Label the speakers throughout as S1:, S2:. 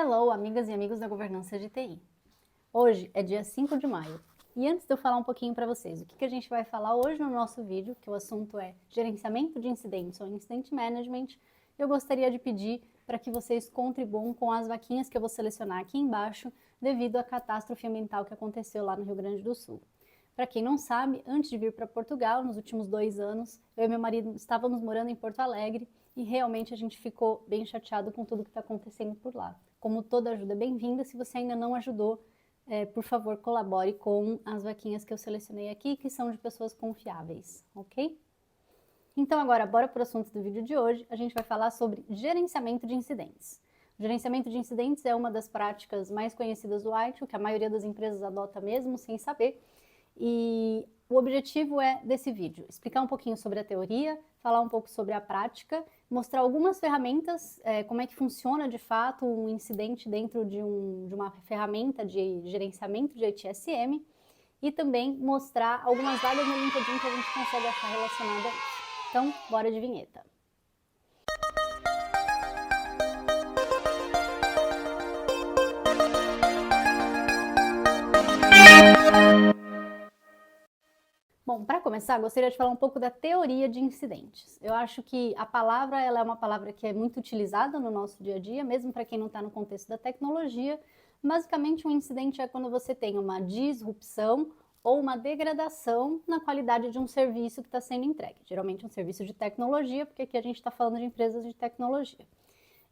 S1: Hello, amigas e amigos da governança de TI. Hoje é dia 5 de maio e antes de eu falar um pouquinho para vocês o que a gente vai falar hoje no nosso vídeo, que o assunto é gerenciamento de incidentes ou incident management, eu gostaria de pedir para que vocês contribuam com as vaquinhas que eu vou selecionar aqui embaixo devido à catástrofe ambiental que aconteceu lá no Rio Grande do Sul. Para quem não sabe, antes de vir para Portugal, nos últimos 2 anos, eu e meu marido estávamos morando em Porto Alegre e realmente a gente ficou bem chateado com tudo que está acontecendo por lá. Como toda ajuda é bem-vinda, se você ainda não ajudou, por favor, colabore com as vaquinhas que eu selecionei aqui, que são de pessoas confiáveis, ok? Então agora, bora para o assunto do vídeo de hoje, a gente vai falar sobre gerenciamento de incidentes. O gerenciamento de incidentes é uma das práticas mais conhecidas do ITIL, que a maioria das empresas adota mesmo sem saber, e o objetivo desse vídeo explicar um pouquinho sobre a teoria, falar um pouco sobre a prática, mostrar algumas ferramentas, como é que funciona de fato um incidente dentro de uma ferramenta de gerenciamento de ITSM e também mostrar algumas vagas no LinkedIn que a gente consegue achar relacionada a isso. Então, bora de vinheta. Bom, para começar, gostaria de falar um pouco da teoria de incidentes. Eu acho que a palavra ela é uma palavra que é muito utilizada no nosso dia a dia, mesmo para quem não está no contexto da tecnologia. Basicamente, um incidente é quando você tem uma disrupção ou uma degradação na qualidade de um serviço que está sendo entregue. Geralmente um serviço de tecnologia, porque aqui a gente está falando de empresas de tecnologia.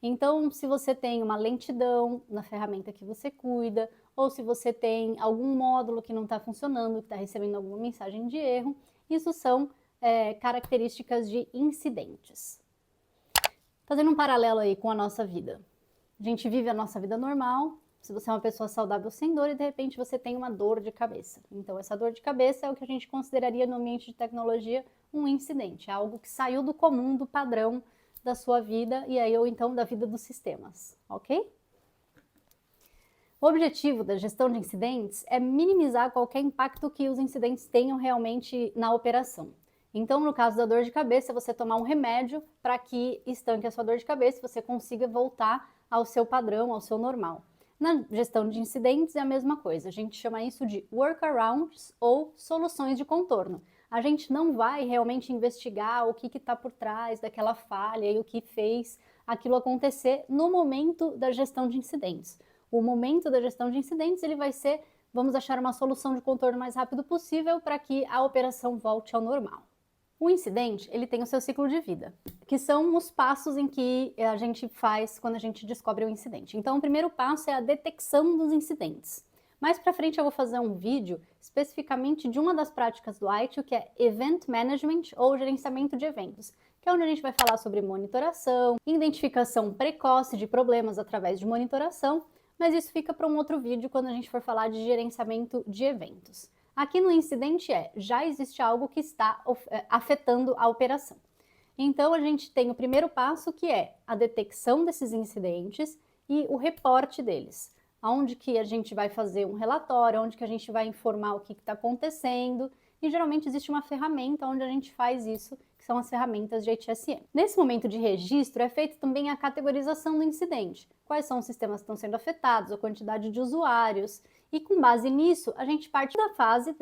S1: Então, se você tem uma lentidão na ferramenta que você cuida, ou se você tem algum módulo que não está funcionando, que está recebendo alguma mensagem de erro, isso são características de incidentes. Fazendo um paralelo aí com a nossa vida. A gente vive a nossa vida normal, se você é uma pessoa saudável sem dor e de repente você tem uma dor de cabeça. Então essa dor de cabeça é o que a gente consideraria no ambiente de tecnologia um incidente, é algo que saiu do comum, do padrão da sua vida e aí ou então da vida dos sistemas, ok? O objetivo da gestão de incidentes é minimizar qualquer impacto que os incidentes tenham realmente na operação. Então, no caso da dor de cabeça, você tomar um remédio para que estanque a sua dor de cabeça e você consiga voltar ao seu padrão, ao seu normal. Na gestão de incidentes é a mesma coisa, a gente chama isso de workarounds ou soluções de contorno. A gente não vai realmente investigar o que está por trás daquela falha e o que fez aquilo acontecer no momento da gestão de incidentes. O momento da gestão de incidentes ele vai ser, vamos achar uma solução de contorno mais rápido possível para que a operação volte ao normal. O incidente ele tem o seu ciclo de vida, que são os passos em que a gente faz quando a gente descobre o incidente. Então, o primeiro passo é a detecção dos incidentes. Mais para frente eu vou fazer um vídeo especificamente de uma das práticas do ITIL, que é Event Management ou gerenciamento de eventos, que é onde a gente vai falar sobre monitoração, identificação precoce de problemas através de monitoração, mas isso fica para um outro vídeo quando a gente for falar de gerenciamento de eventos. Aqui no incidente já existe algo que está afetando a operação. Então a gente tem o primeiro passo que é a detecção desses incidentes e o reporte deles. Onde que a gente vai fazer um relatório, onde que a gente vai informar o que está acontecendo, e geralmente existe uma ferramenta onde a gente faz isso, que são as ferramentas de ITSM. Nesse momento de registro é feita também a categorização do incidente, quais são os sistemas que estão sendo afetados, a quantidade de usuários, e com base nisso a gente parte da fase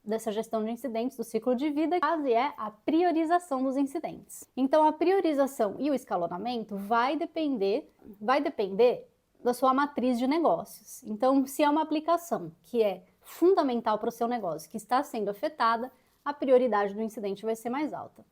S1: dessa gestão de incidentes, do ciclo de vida, a fase é a priorização dos incidentes. Então a priorização e o escalonamento vai depender da sua matriz de negócios. Então, se é uma aplicação que é fundamental para o seu negócio, que está sendo afetada, a prioridade do incidente vai ser mais alta.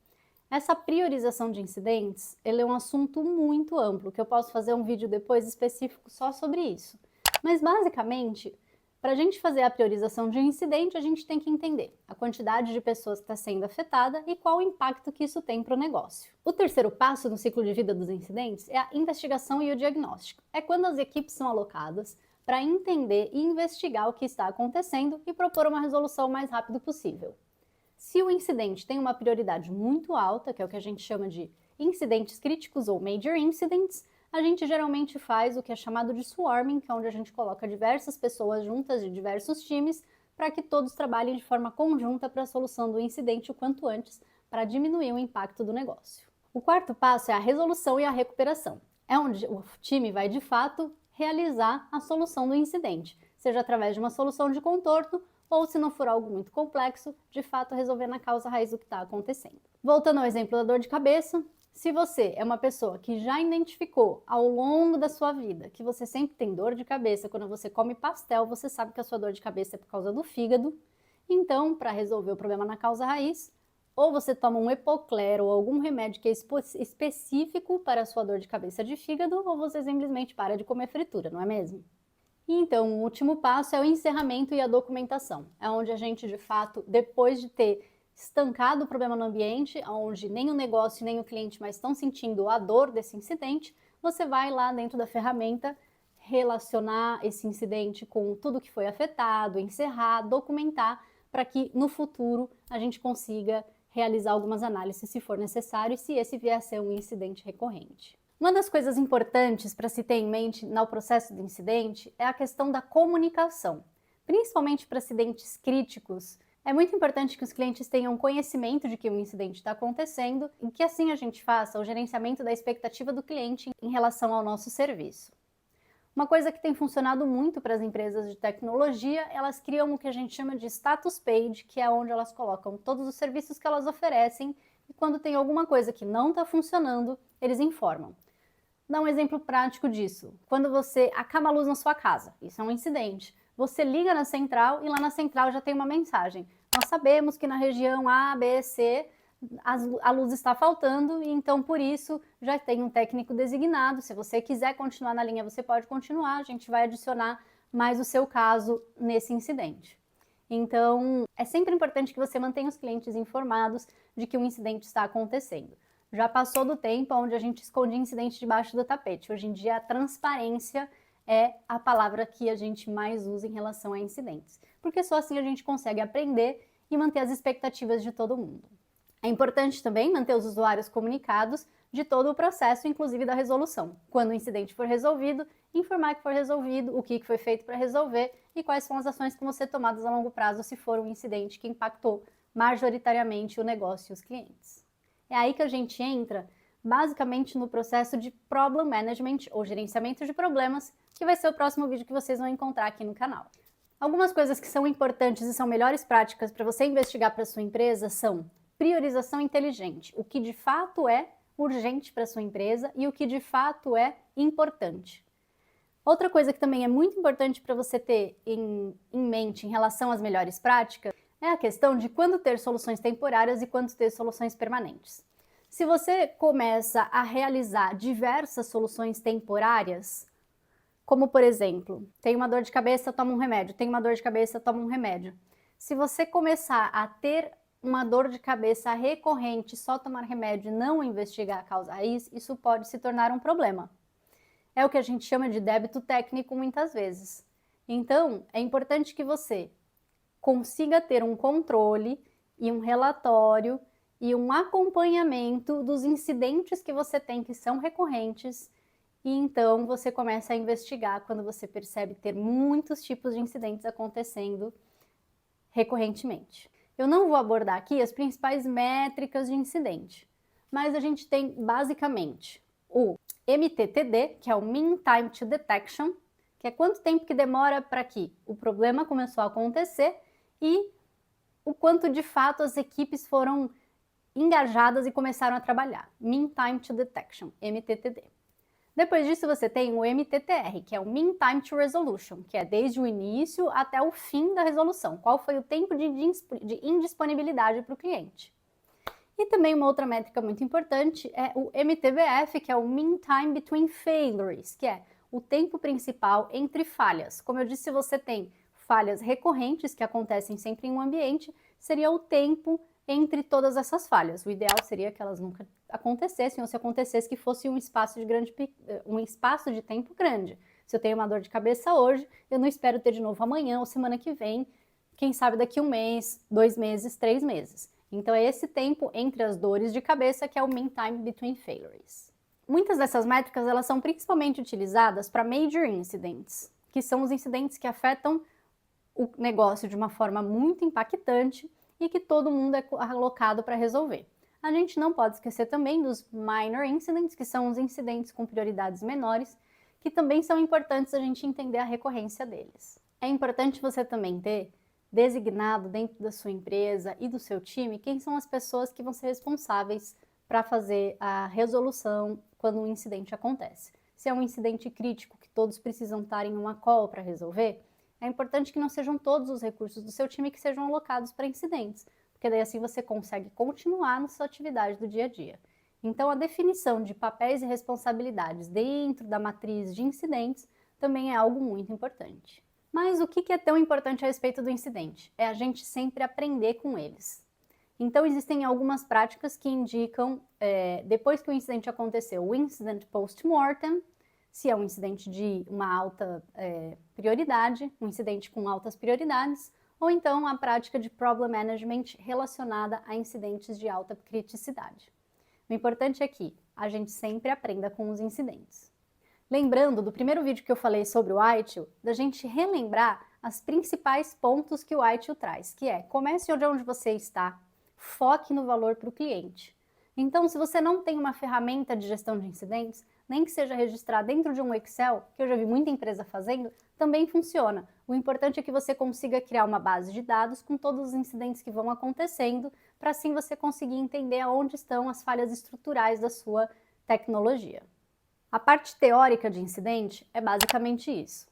S1: Essa priorização de incidentes, ele é um assunto muito amplo, que eu posso fazer um vídeo depois específico só sobre isso. Mas, basicamente, para a gente fazer a priorização de um incidente, a gente tem que entender a quantidade de pessoas que está sendo afetada e qual o impacto que isso tem para o negócio. O terceiro passo no ciclo de vida dos incidentes é a investigação e o diagnóstico. É quando as equipes são alocadas para entender e investigar o que está acontecendo e propor uma resolução o mais rápido possível. Se o incidente tem uma prioridade muito alta, que é o que a gente chama de incidentes críticos ou major incidents, a gente geralmente faz o que é chamado de swarming, que é onde a gente coloca diversas pessoas juntas de diversos times para que todos trabalhem de forma conjunta para a solução do incidente o quanto antes, para diminuir o impacto do negócio. O quarto passo é a resolução e a recuperação. É onde o time vai, de fato, realizar a solução do incidente, seja através de uma solução de contorno ou, se não for algo muito complexo, de fato resolver na causa raiz do que está acontecendo. Voltando ao exemplo da dor de cabeça, se você é uma pessoa que já identificou ao longo da sua vida que você sempre tem dor de cabeça, quando você come pastel, você sabe que a sua dor de cabeça é por causa do fígado, então, para resolver o problema na causa raiz, ou você toma um Epocler ou algum remédio que é específico para a sua dor de cabeça de fígado, ou você simplesmente para de comer fritura, não é mesmo? E então, o último passo é o encerramento e a documentação. É onde a gente, de fato, depois de ter estancado o problema no ambiente, onde nem o negócio nem o cliente mais estão sentindo a dor desse incidente, você vai lá dentro da ferramenta relacionar esse incidente com tudo que foi afetado, encerrar, documentar, para que no futuro a gente consiga realizar algumas análises se for necessário e se esse vier a ser um incidente recorrente. Uma das coisas importantes para se ter em mente no processo do incidente é a questão da comunicação. Principalmente para acidentes críticos, é muito importante que os clientes tenham conhecimento de que um incidente está acontecendo e que assim a gente faça o gerenciamento da expectativa do cliente em relação ao nosso serviço. Uma coisa que tem funcionado muito para as empresas de tecnologia, elas criam o que a gente chama de status page, que é onde elas colocam todos os serviços que elas oferecem e quando tem alguma coisa que não está funcionando, eles informam. Dá um exemplo prático disso. Quando você acaba a luz na sua casa, isso é um incidente. Você liga na central e lá na central já tem uma mensagem. Nós sabemos que na região A, B, C, a luz está faltando e então por isso já tem um técnico designado. Se você quiser continuar na linha, você pode continuar. A gente vai adicionar mais o seu caso nesse incidente. Então, é sempre importante que você mantenha os clientes informados de que um incidente está acontecendo. Já passou do tempo onde a gente escondia incidente debaixo do tapete. Hoje em dia, a transparência é a palavra que a gente mais usa em relação a incidentes, porque só assim a gente consegue aprender e manter as expectativas de todo mundo. É importante também manter os usuários comunicados de todo o processo, inclusive da resolução. Quando o incidente for resolvido, informar que foi resolvido, o que foi feito para resolver e quais são as ações que vão ser tomadas a longo prazo se for um incidente que impactou majoritariamente o negócio e os clientes. É aí que a gente entra basicamente no processo de Problem Management ou gerenciamento de problemas, que vai ser o próximo vídeo que vocês vão encontrar aqui no canal. Algumas coisas que são importantes e são melhores práticas para você investigar para sua empresa são priorização inteligente, o que de fato é urgente para sua empresa e o que de fato é importante. Outra coisa que também é muito importante para você ter em mente em relação às melhores práticas é a questão de quando ter soluções temporárias e quando ter soluções permanentes. Se você começa a realizar diversas soluções temporárias, como por exemplo, tem uma dor de cabeça, toma um remédio, tem uma dor de cabeça, toma um remédio. Se você começar a ter uma dor de cabeça recorrente, só tomar remédio e não investigar a causa raiz, isso pode se tornar um problema. É o que a gente chama de débito técnico muitas vezes. Então, é importante que você consiga ter um controle e um relatório e um acompanhamento dos incidentes que você tem que são recorrentes e então você começa a investigar quando você percebe ter muitos tipos de incidentes acontecendo recorrentemente. Eu não vou abordar aqui as principais métricas de incidente, mas a gente tem basicamente o MTTD, que é o Mean Time to Detection, que é quanto tempo que demora para que o problema começou a acontecer e o quanto de fato as equipes foram engajadas e começaram a trabalhar. Mean Time to Detection, MTTD. Depois disso você tem o MTTR, que é o Mean Time to Resolution, que é desde o início até o fim da resolução. Qual foi o tempo de indisponibilidade para o cliente. E também uma outra métrica muito importante é o MTBF, que é o Mean Time Between Failures, que é o tempo principal entre falhas. Como eu disse, se você tem falhas recorrentes que acontecem sempre em um ambiente, seria o tempo entre todas essas falhas. O ideal seria que elas nunca acontecessem, ou se acontecesse que fosse um espaço de tempo grande. Se eu tenho uma dor de cabeça hoje, eu não espero ter de novo amanhã ou semana que vem, quem sabe daqui 1 mês, 2 meses, 3 meses. Então é esse tempo entre as dores de cabeça que é o Mean Time Between Failures. Muitas dessas métricas elas são principalmente utilizadas para Major Incidents, que são os incidentes que afetam o negócio de uma forma muito impactante e que todo mundo é alocado para resolver. A gente não pode esquecer também dos Minor Incidents, que são os incidentes com prioridades menores, que também são importantes a gente entender a recorrência deles. É importante você também ter designado dentro da sua empresa e do seu time quem são as pessoas que vão ser responsáveis para fazer a resolução quando um incidente acontece. Se é um incidente crítico que todos precisam estar em uma call para resolver, é importante que não sejam todos os recursos do seu time que sejam alocados para incidentes, porque daí assim você consegue continuar na sua atividade do dia a dia. Então, a definição de papéis e responsabilidades dentro da matriz de incidentes também é algo muito importante. Mas o que é tão importante a respeito do incidente? É a gente sempre aprender com eles. Então, existem algumas práticas que indicam, depois que o incidente aconteceu, o incident post-mortem, se é um incidente de uma alta prioridade, um incidente com altas prioridades, ou então a prática de problem management relacionada a incidentes de alta criticidade. O importante é que a gente sempre aprenda com os incidentes. Lembrando do primeiro vídeo que eu falei sobre o ITIL, da gente relembrar os principais pontos que o ITIL traz, que é comece de onde você está, foque no valor para o cliente. Então, se você não tem uma ferramenta de gestão de incidentes, nem que seja registrada dentro de um Excel, que eu já vi muita empresa fazendo, também funciona. O importante é que você consiga criar uma base de dados com todos os incidentes que vão acontecendo, para assim você conseguir entender aonde estão as falhas estruturais da sua tecnologia. A parte teórica de incidente é basicamente isso.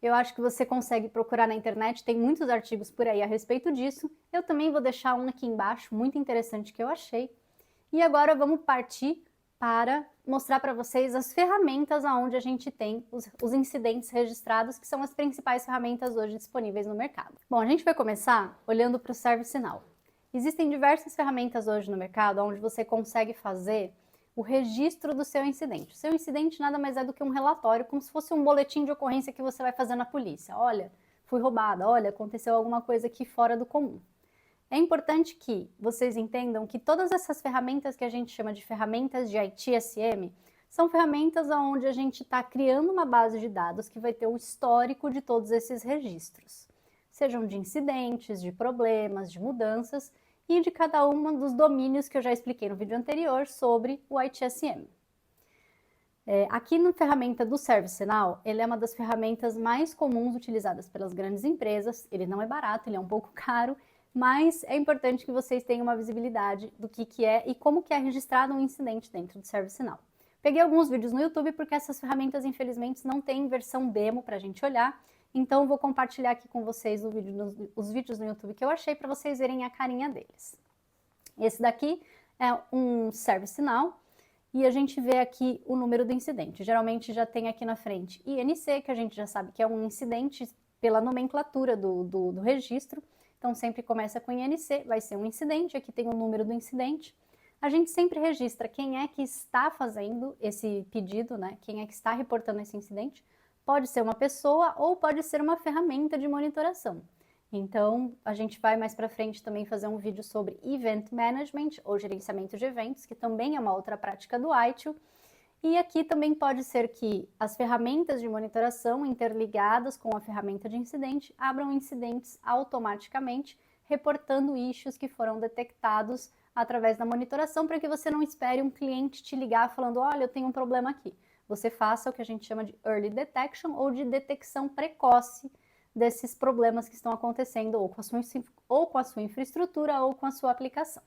S1: Eu acho que você consegue procurar na internet, tem muitos artigos por aí a respeito disso. Eu também vou deixar um aqui embaixo, muito interessante que eu achei. E agora vamos partir para mostrar para vocês as ferramentas onde a gente tem os incidentes registrados, que são as principais ferramentas hoje disponíveis no mercado. Bom, a gente vai começar olhando para o ServiceNow. Existem diversas ferramentas hoje no mercado onde você consegue fazer o registro do seu incidente. O seu incidente nada mais é do que um relatório, como se fosse um boletim de ocorrência que você vai fazer na polícia. Olha, fui roubada, olha, aconteceu alguma coisa aqui fora do comum. É importante que vocês entendam que todas essas ferramentas que a gente chama de ferramentas de ITSM são ferramentas onde a gente está criando uma base de dados que vai ter o histórico de todos esses registros, sejam de incidentes, de problemas, de mudanças e de cada um dos domínios que eu já expliquei no vídeo anterior sobre o ITSM. Aqui na ferramenta do ServiceNow, ele é uma das ferramentas mais comuns utilizadas pelas grandes empresas. Ele não é barato, ele é um pouco caro, mas é importante que vocês tenham uma visibilidade do que é e como que é registrado um incidente dentro do ServiceNow. Peguei alguns vídeos no YouTube porque essas ferramentas, infelizmente, não têm versão demo para a gente olhar, então vou compartilhar aqui com vocês os vídeos no YouTube que eu achei para vocês verem a carinha deles. Esse daqui é um ServiceNow e a gente vê aqui o número do incidente. Geralmente já tem aqui na frente INC, que a gente já sabe que é um incidente pela nomenclatura do registro. Então, sempre começa com INC, vai ser um incidente, aqui tem o número do incidente. A gente sempre registra quem é que está fazendo esse pedido, né? Quem é que está reportando esse incidente. Pode ser uma pessoa ou pode ser uma ferramenta de monitoração. Então, a gente vai mais para frente também fazer um vídeo sobre Event Management, ou gerenciamento de eventos, que também é uma outra prática do ITIL. E aqui também pode ser que as ferramentas de monitoração interligadas com a ferramenta de incidente abram incidentes automaticamente, reportando issues que foram detectados através da monitoração, para que você não espere um cliente te ligar falando, olha, eu tenho um problema aqui. Você faça o que a gente chama de Early Detection ou de detecção precoce desses problemas que estão acontecendo ou com a sua infraestrutura ou com a sua aplicação.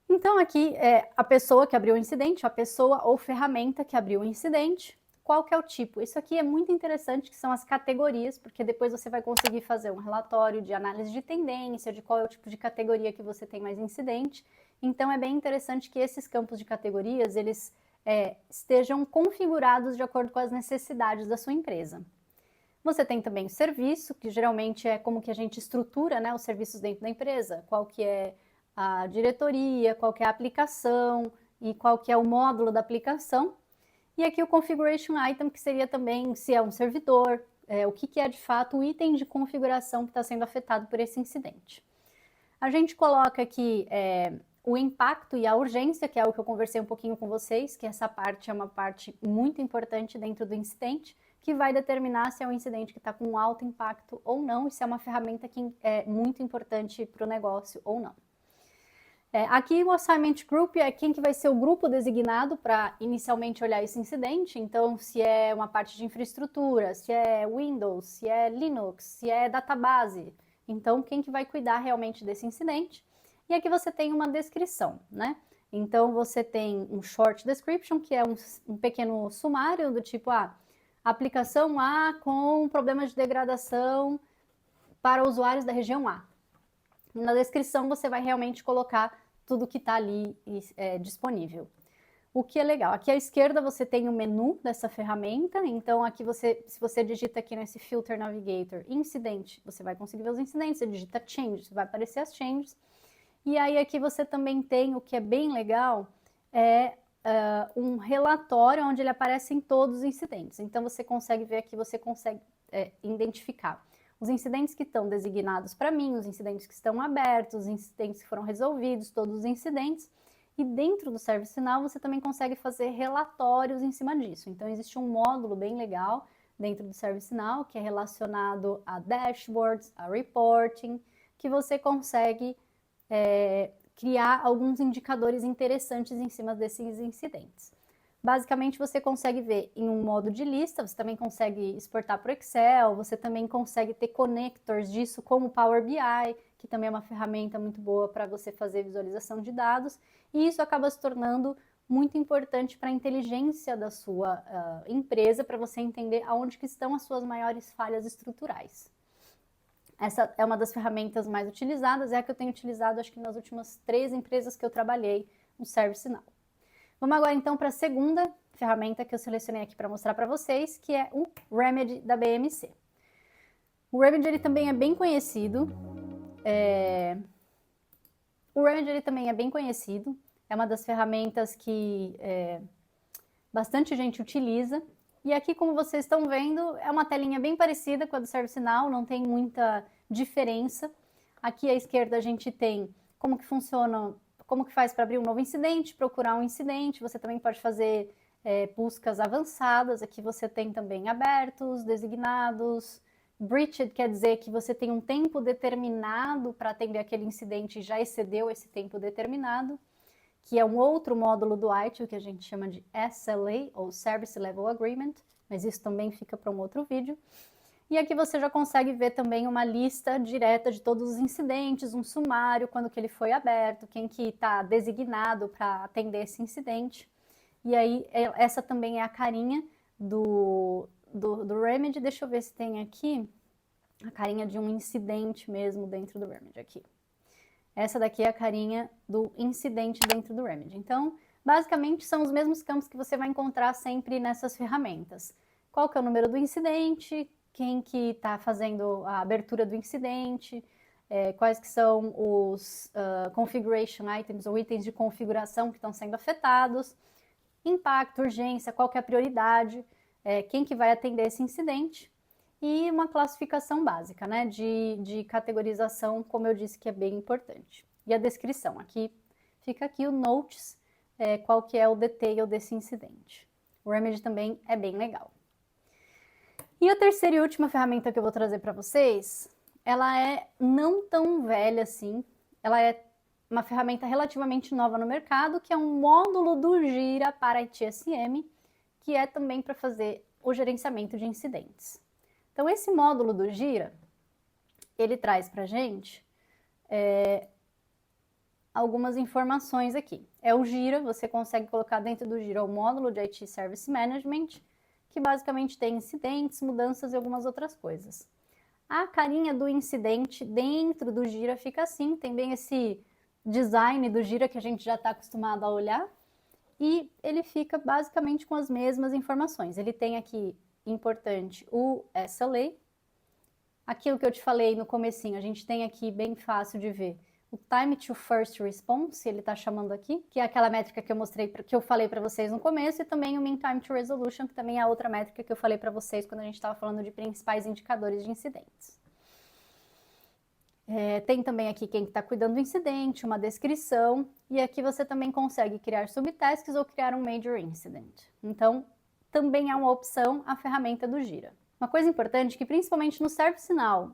S1: Então aqui é a pessoa que abriu o incidente, a pessoa ou ferramenta que abriu o incidente, qual que é o tipo. Isso aqui é muito interessante, que são as categorias, porque depois você vai conseguir fazer um relatório de análise de tendência, de qual é o tipo de categoria que você tem mais incidente. Então é bem interessante que esses campos de categorias, eles estejam configurados de acordo com as necessidades da sua empresa. Você tem também o serviço, que geralmente é como que a gente estrutura, né, os serviços dentro da empresa, qual que é a diretoria, qual que é a aplicação e qual que é o módulo da aplicação. E aqui o Configuration Item, que seria também se é um servidor, o que é de fato o item de configuração que está sendo afetado por esse incidente. A gente coloca aqui o impacto e a urgência, que é o que eu conversei um pouquinho com vocês, que essa parte é uma parte muito importante dentro do incidente, que vai determinar se é um incidente que está com alto impacto ou não, e se é uma ferramenta que é muito importante para o negócio ou não. Aqui o Assignment Group é quem que vai ser o grupo designado para inicialmente olhar esse incidente. Então, se é uma parte de infraestrutura, se é Windows, se é Linux, se é database. Então, quem que vai cuidar realmente desse incidente? E aqui você tem uma descrição, né? Então, você tem um short description, que é um pequeno sumário do tipo, aplicação A com problema de degradação para usuários da região A. Na descrição você vai realmente colocar tudo que está ali disponível. O que é legal, aqui à esquerda você tem o menu dessa ferramenta, então aqui se você digita aqui nesse Filter Navigator incidente, você vai conseguir ver os incidentes, você digita changes, vai aparecer as changes, e aí aqui você também tem, o que é bem legal, um relatório onde ele aparece em todos os incidentes, então você consegue ver aqui, você consegue identificar os incidentes que estão designados para mim, os incidentes que estão abertos, os incidentes que foram resolvidos, todos os incidentes. E dentro do ServiceNow você também consegue fazer relatórios em cima disso. Então existe um módulo bem legal dentro do ServiceNow que é relacionado a dashboards, a reporting, que você consegue criar alguns indicadores interessantes em cima desses incidentes. Basicamente, você consegue ver em um modo de lista, você também consegue exportar para o Excel, você também consegue ter connectors disso como o Power BI, que também é uma ferramenta muito boa para você fazer visualização de dados, e isso acaba se tornando muito importante para a inteligência da sua empresa, para você entender aonde que estão as suas maiores falhas estruturais. Essa é uma das ferramentas mais utilizadas, é a que eu tenho utilizado, acho que nas últimas 3 empresas que eu trabalhei no ServiceNow. Vamos agora então para a segunda ferramenta que eu selecionei aqui para mostrar para vocês, que é o Remedy da BMC. O Remedy ele também é bem conhecido. É uma das ferramentas que bastante gente utiliza. E aqui, como vocês estão vendo, é uma telinha bem parecida com a do ServiceNow, não tem muita diferença. Aqui à esquerda a gente tem como que funciona, como que faz para abrir um novo incidente, procurar um incidente, você também pode fazer buscas avançadas, aqui você tem também abertos, designados, breached quer dizer que você tem um tempo determinado para atender aquele incidente e já excedeu esse tempo determinado, que é um outro módulo do ITIL que a gente chama de SLA, ou Service Level Agreement, mas isso também fica para um outro vídeo. E aqui você já consegue ver também uma lista direta de todos os incidentes, um sumário, quando que ele foi aberto, quem que está designado para atender esse incidente. E aí, essa também é a carinha do Remedy. Deixa eu ver se tem aqui a carinha de um incidente mesmo dentro do Remedy aqui. Essa daqui é a carinha do incidente dentro do Remedy. Então, basicamente, são os mesmos campos que você vai encontrar sempre nessas ferramentas. Qual que é o número do incidente, quem que está fazendo a abertura do incidente, quais que são os configuration items ou itens de configuração que estão sendo afetados, impacto, urgência, qual que é a prioridade, quem que vai atender esse incidente e uma classificação básica, né, de categorização, como eu disse que é bem importante. E a descrição, aqui fica aqui o notes, qual que é o detail desse incidente. O Remedy também é bem legal. E a terceira e última ferramenta que eu vou trazer para vocês, ela é não tão velha assim, ela é uma ferramenta relativamente nova no mercado, que é um módulo do Jira para ITSM, que é também para fazer o gerenciamento de incidentes. Então, esse módulo do Jira, ele traz para a gente algumas informações aqui. É o Jira, você consegue colocar dentro do Jira o módulo de IT Service Management, que basicamente tem incidentes, mudanças e algumas outras coisas. A carinha do incidente dentro do Jira fica assim, tem bem esse design do Jira que a gente já está acostumado a olhar, e ele fica basicamente com as mesmas informações. Ele tem aqui, importante, o SLA, aquilo que eu te falei no comecinho, a gente tem aqui bem fácil de ver, o Time to First Response, ele está chamando aqui, que é aquela métrica que eu mostrei, que eu falei para vocês no começo, e também o Mean Time to Resolution, que também é a outra métrica que eu falei para vocês quando a gente estava falando de principais indicadores de incidentes. Tem também aqui quem está cuidando do incidente, uma descrição, e aqui você também consegue criar subtasks ou criar um Major Incident. Então, também é uma opção a ferramenta do Jira. Uma coisa importante que principalmente no ServiceNow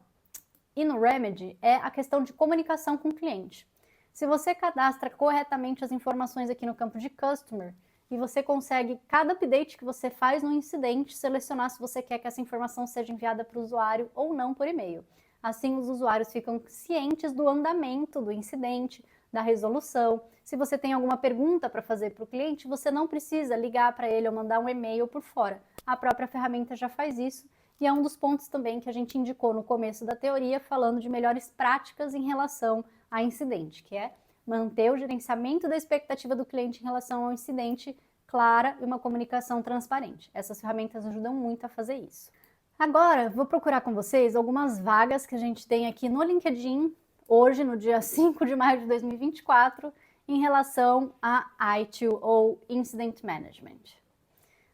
S1: e no Remedy é a questão de comunicação com o cliente. Se você cadastra corretamente as informações aqui no campo de Customer, e você consegue, cada update que você faz no incidente, selecionar se você quer que essa informação seja enviada para o usuário ou não por e-mail. Assim, os usuários ficam cientes do andamento do incidente, da resolução. Se você tem alguma pergunta para fazer para o cliente, você não precisa ligar para ele ou mandar um e-mail por fora. A própria ferramenta já faz isso, e é um dos pontos também que a gente indicou no começo da teoria, falando de melhores práticas em relação a incidente, que é manter o gerenciamento da expectativa do cliente em relação ao incidente clara e uma comunicação transparente. Essas ferramentas ajudam muito a fazer isso. Agora, vou procurar com vocês algumas vagas que a gente tem aqui no LinkedIn, hoje, no dia 5 de maio de 2024, em relação a ITIL, ou Incident Management.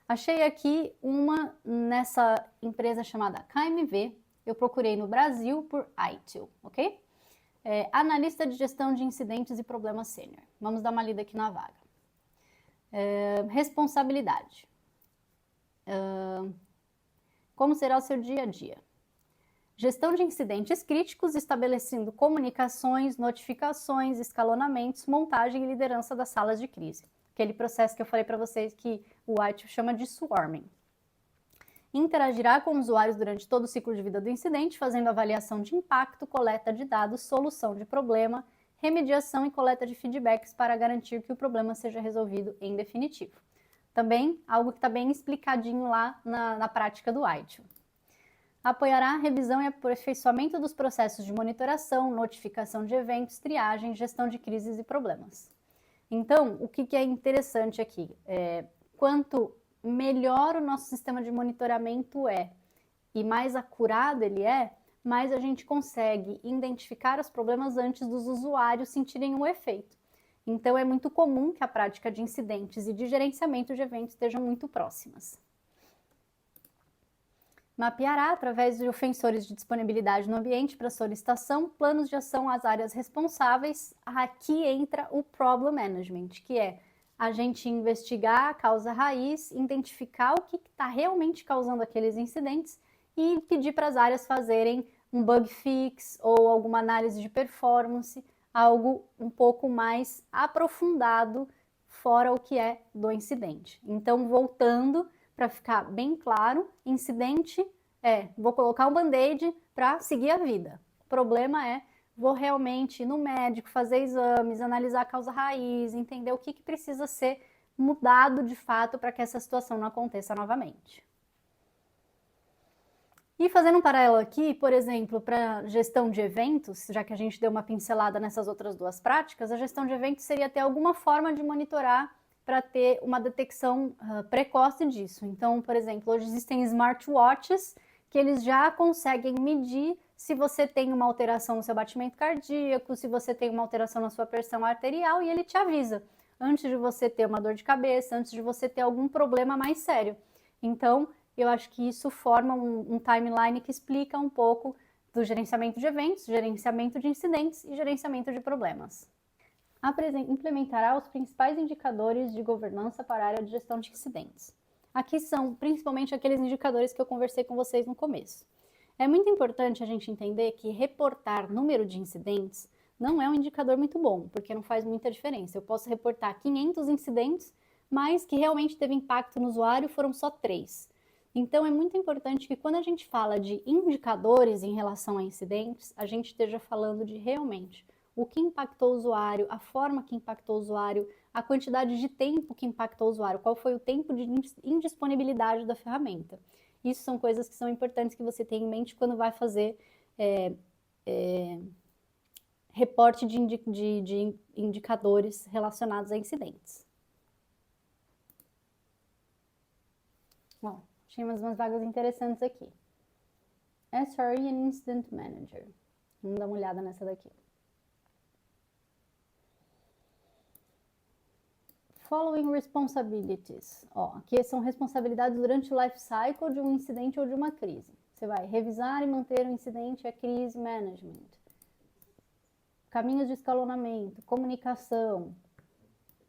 S1: Achei aqui uma nessa empresa chamada KMV, eu procurei no Brasil por ITIL, ok? Analista de gestão de incidentes e problemas sênior. Vamos dar uma lida aqui na vaga. Responsabilidade. Como será o seu dia a dia? Gestão de incidentes críticos, estabelecendo comunicações, notificações, escalonamentos, montagem e liderança das salas de crise. Aquele processo que eu falei para vocês que o ITIL chama de swarming. Interagirá com usuários durante todo o ciclo de vida do incidente, fazendo avaliação de impacto, coleta de dados, solução de problema, remediação e coleta de feedbacks para garantir que o problema seja resolvido em definitivo. Também, algo que está bem explicadinho lá na prática do ITIL. Apoiará a revisão e aperfeiçoamento dos processos de monitoração, notificação de eventos, triagem, gestão de crises e problemas. Então, o que é interessante aqui? Quanto melhor o nosso sistema de monitoramento e mais acurado ele mais a gente consegue identificar os problemas antes dos usuários sentirem o efeito. Então, é muito comum que a prática de incidentes e de gerenciamento de eventos estejam muito próximas. Mapeará, através de ofensores de disponibilidade no ambiente para solicitação, planos de ação às áreas responsáveis. Aqui entra o Problem Management, que é a gente investigar a causa raiz, identificar o que está realmente causando aqueles incidentes e pedir para as áreas fazerem um bug fix ou alguma análise de performance, algo um pouco mais aprofundado fora o que é do incidente. Então, voltando para ficar bem claro, incidente vou colocar um band-aid para seguir a vida. O problema vou realmente ir no médico, fazer exames, analisar a causa raiz, entender o que precisa ser mudado de fato para que essa situação não aconteça novamente. E fazendo um paralelo aqui, por exemplo, para gestão de eventos, já que a gente deu uma pincelada nessas outras duas práticas, a gestão de eventos seria ter alguma forma de monitorar para ter uma detecção precoce disso. Então, por exemplo, hoje existem smartwatches que eles já conseguem medir se você tem uma alteração no seu batimento cardíaco, se você tem uma alteração na sua pressão arterial, e ele te avisa antes de você ter uma dor de cabeça, antes de você ter algum problema mais sério. Então, eu acho que isso forma um timeline que explica um pouco do gerenciamento de eventos, gerenciamento de incidentes e gerenciamento de problemas. Implementará os principais indicadores de governança para a área de gestão de incidentes. Aqui são principalmente aqueles indicadores que eu conversei com vocês no começo. É muito importante a gente entender que reportar número de incidentes não é um indicador muito bom, porque não faz muita diferença. Eu posso reportar 500 incidentes, mas que realmente teve impacto no usuário foram só 3. Então, é muito importante que quando a gente fala de indicadores em relação a incidentes, a gente esteja falando de realmente o que impactou o usuário, a forma que impactou o usuário, a quantidade de tempo que impactou o usuário, qual foi o tempo de indisponibilidade da ferramenta. Isso são coisas que são importantes que você tenha em mente quando vai fazer reporte de indicadores relacionados a incidentes. Bom, tínhamos umas vagas interessantes aqui. SRE and Incident Manager. Vamos dar uma olhada nessa daqui. Following responsibilities. Aqui são responsabilidades durante o life cycle de um incidente ou de uma crise. Você vai revisar e manter o incidente e a crise management. Caminhos de escalonamento, comunicação.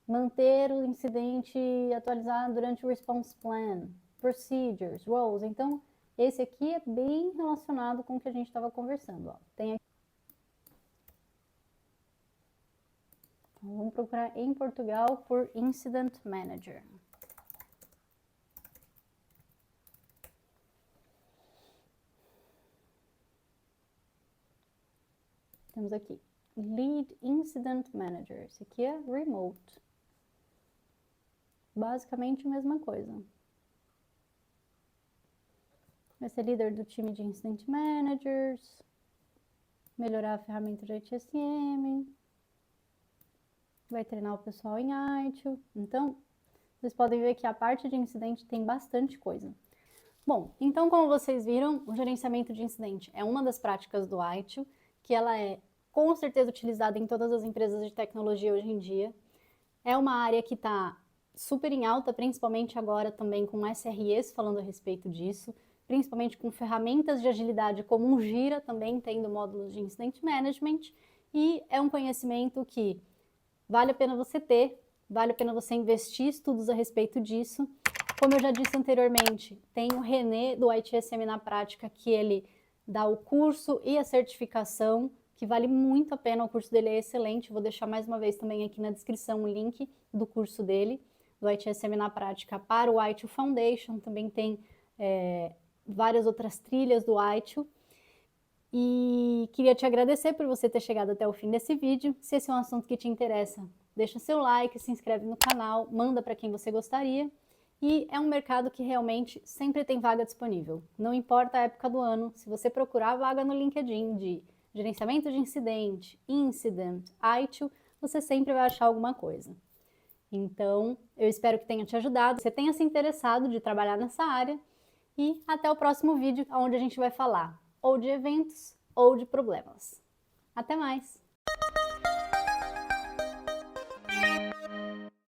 S1: Manter o incidente atualizado durante o response plan. Procedures, roles. Então, esse aqui é bem relacionado com o que a gente estava conversando. Tem aqui Então, vamos procurar em Portugal por Incident Manager. Temos aqui, Lead Incident Manager. Esse aqui é remote. Basicamente a mesma coisa. Vai ser líder do time de Incident Managers, melhorar a ferramenta de ITSM, vai treinar o pessoal em ITIL. Então, vocês podem ver que a parte de incidente tem bastante coisa. Bom, então como vocês viram, o gerenciamento de incidente é uma das práticas do ITIL, que ela é com certeza utilizada em todas as empresas de tecnologia hoje em dia. É uma área que está super em alta, principalmente agora também com SREs falando a respeito disso, principalmente com ferramentas de agilidade como o Jira também tendo módulos de Incident Management, e é um conhecimento que vale a pena você ter, vale a pena você investir estudos a respeito disso. Como eu já disse anteriormente, tem o René do ITSM na prática, que ele dá o curso e a certificação, que vale muito a pena, o curso dele é excelente, vou deixar mais uma vez também aqui na descrição o link do curso dele, do ITSM na prática para o ITIL Foundation, também tem várias outras trilhas do ITIL. E queria te agradecer por você ter chegado até o fim desse vídeo. Se esse é um assunto que te interessa, deixa seu like, se inscreve no canal, manda para quem você gostaria. E é um mercado que realmente sempre tem vaga disponível. Não importa a época do ano, se você procurar vaga no LinkedIn de gerenciamento de incidente, incident, ITIL, você sempre vai achar alguma coisa. Então, eu espero que tenha te ajudado, você tenha se interessado de trabalhar nessa área. E até o próximo vídeo, onde a gente vai falar ou de eventos ou de problemas. Até mais!